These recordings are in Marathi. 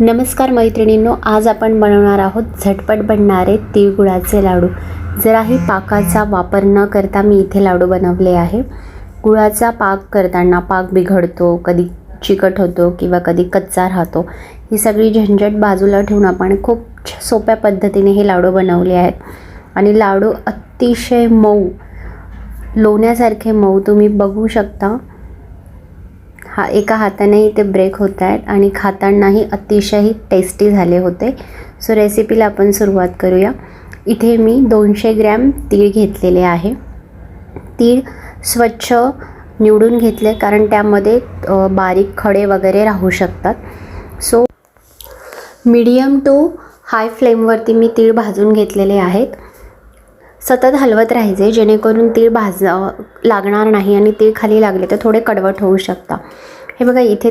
नमस्कार मैत्रिणींनो, आज आपण बनवणार आहोत झटपट बनणारे तिळगुळाचे लाडू। जराही पाकाचा वापर न करता मी इथे लाडू बनवले आहे। गुळाचा पाक करताना पाक बिघडतो, कधी चिकट होतो किंवा कधी कच्चा राहतो। ही सगळी झंझट बाजूला ठेवून आपण खूप सोप्या पद्धतीने हे लाडू बनवले आहेत आणि लाडू अतिशय मऊ, लोण्यासारखे मऊ तुम्ही बघू शकता। एका हातानेही ते ब्रेक होत आहेत आणि खातानाही अतिशय टेस्टी झाले होते। सो रेसिपीला आपण सुरुवात करूया। इथे मी 200 ग्रॅम तीळ घेतलेले आहे। तीळ स्वच्छ निवडून घेतले कारण त्यामध्ये बारीक खडे वगैरे राहू शकतात। सो मीडियम टू हाय फ्लेमवरती मी तीळ भाजून घेतलेले आहेत। सतत हलवत राहायचे जेणेकरून तीळ लागणार नाही आणि तीळ खाली लागले तर थोडे कडवट होऊ शकता। हे बघा, इथे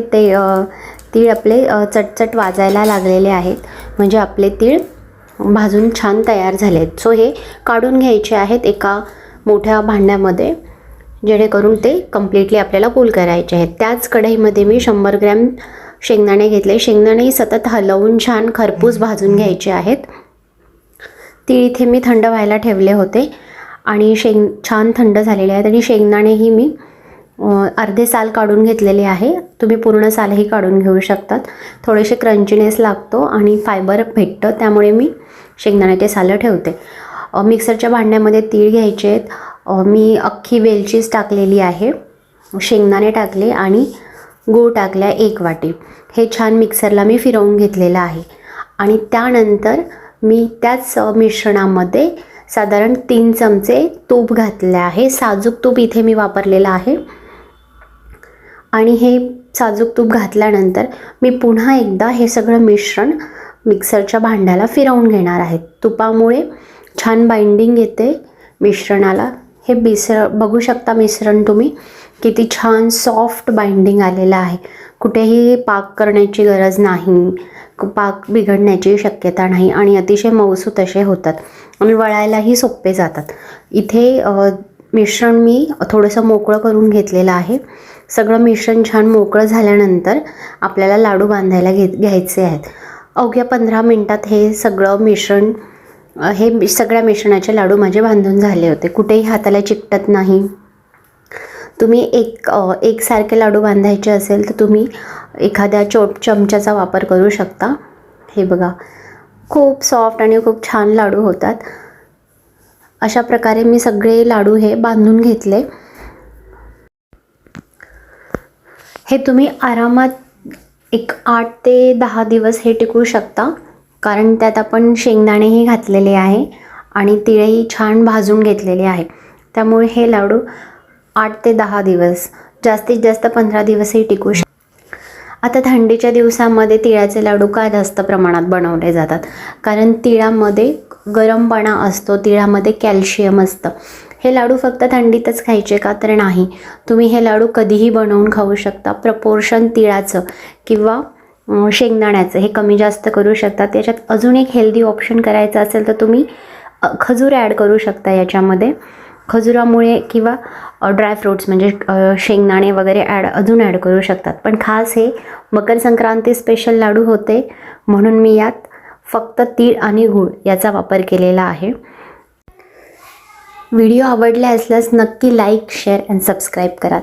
तीळ आपले चटचट वाजायला लागलेले आहेत, म्हणजे आपले तीळ भाजून छान तयार झाले आहेत। सो हे काढून घ्यायचे आहेत एका मोठ्या भांड्यामध्ये, जेणेकरून ते कम्प्लीटली आपल्याला कूल करायचे आहेत। त्याच कढईमध्ये मी 100 ग्रॅम शेंगदाणे घेतले। शेंगदाणेही सतत हलवून छान खरपूस भाजून घ्यायचे आहेत। तीळ इथे मी थंड व्हायला ठेवले होते आणि छान थंड झालेले आहेत आणि शेंगदाणेही मी अर्धे साल काढून घेतलेले आहे। तुम्ही पूर्ण सालही काढून घेऊ शकतात। थोडेसे क्रंचीनेस लागतो आणि फायबर भेटतं, त्यामुळे मी शेंगदाण्याचे सालं ठेवते। मिक्सरच्या भांड्यामध्ये तीळ घ्यायचे आहेत। मी अख्खी वेलचीच टाकलेली आहे, शेंगदाणे टाकले आणि गूळ टाकला 1 वाटी। हे छान मिक्सरला मी फिरवून घेतलेलं आहे आणि त्यानंतर मी त्याच मिश्रणामध्ये साधारण 3 चमचे तूप घातले आहे। साजूक तूप इथे मी वापरलेलं आहे आणि हे साजूक तूप घातल्यानंतर मी पुन्हा एकदा हे सगळं मिश्रण मिक्सरच्या भांड्याला फिरवून घेणार आहे। तुपामुळे छान बाइंडिंग येते मिश्रणाला। हे बघू शकता मिश्रण तुम्ही किती छान सॉफ्ट बाइंडिंग आलेलं आहे। कुठेही पाक करण्याची गरज नाही, पाक बिघडण्याची शक्यता नाही आणि अतिशय मऊसूत असे होतात आणि वळायलाही सोपे जातात। इथे मिश्रण मी थोडंसं मोकळं करून घेतलेलं आहे। सगळं मिश्रण छान मोकळं झाल्यानंतर आपल्याला लाडू बांधायला घ्यायचे आहेत। अवघ्या 15 मिनिटात हे सगळं मिश्रण सगळ्या मिश्रणाचे लाडू माझे बांधून झाले होते। कुठेही हाताला चिकटत नाही। तुम्ही एकसारखे लाडू बांधायचे असेल तर तुम्ही एखाद्या चमच्याचा वापर करू शकता। हे बघा, खूप सॉफ्ट आणि खूप छान लाडू होतात। अशा प्रकारे मी सगळे लाडू हे बांधून घेतले। हे तुम्ही आरामात 8 ते 10 दिवस हे टिकवू शकता, कारण त्यात आपण शेंगदाणेही घातलेले आहे आणि तिळही छान भाजून घेतलेले आहे। त्यामुळे हे लाडू 8 ते 10 दिवस, जास्तीत जास्त 15 दिवसही टिकू शकतात। आता थंडीच्या दिवसामध्ये तिळाचे लाडू का जास्त प्रमाणात बनवले जातात, कारण तिळामध्ये गरमपणा असतो, तिळामध्ये कॅल्शियम असतं। हे लाडू फक्त थंडीतच खायचे का तर नाही, तुम्ही हे लाडू कधीही बनवून खाऊ शकता। प्रपोर्शन तिळाचं किंवा शेंगदाण्याचं हे कमी जास्त करू शकता। त्याच्यात अजून एक हेल्दी ऑप्शन करायचं असेल तर तुम्ही खजूर ॲड करू शकता याच्यामध्ये। खजुरामुळे किंवा ड्रायफ्रूट्स म्हणजे शेंगदाणे वगैरे अजून ॲड करू शकतात। पण खास हे मकर संक्रांती स्पेशल लाडू होते म्हणून मी यात फक्त तीळ आणि गूळ याचा वापर केलेला आहे। व्हिडिओ आवडला असल्यास नक्की लाईक, शेअर आणि सबस्क्राईब करा।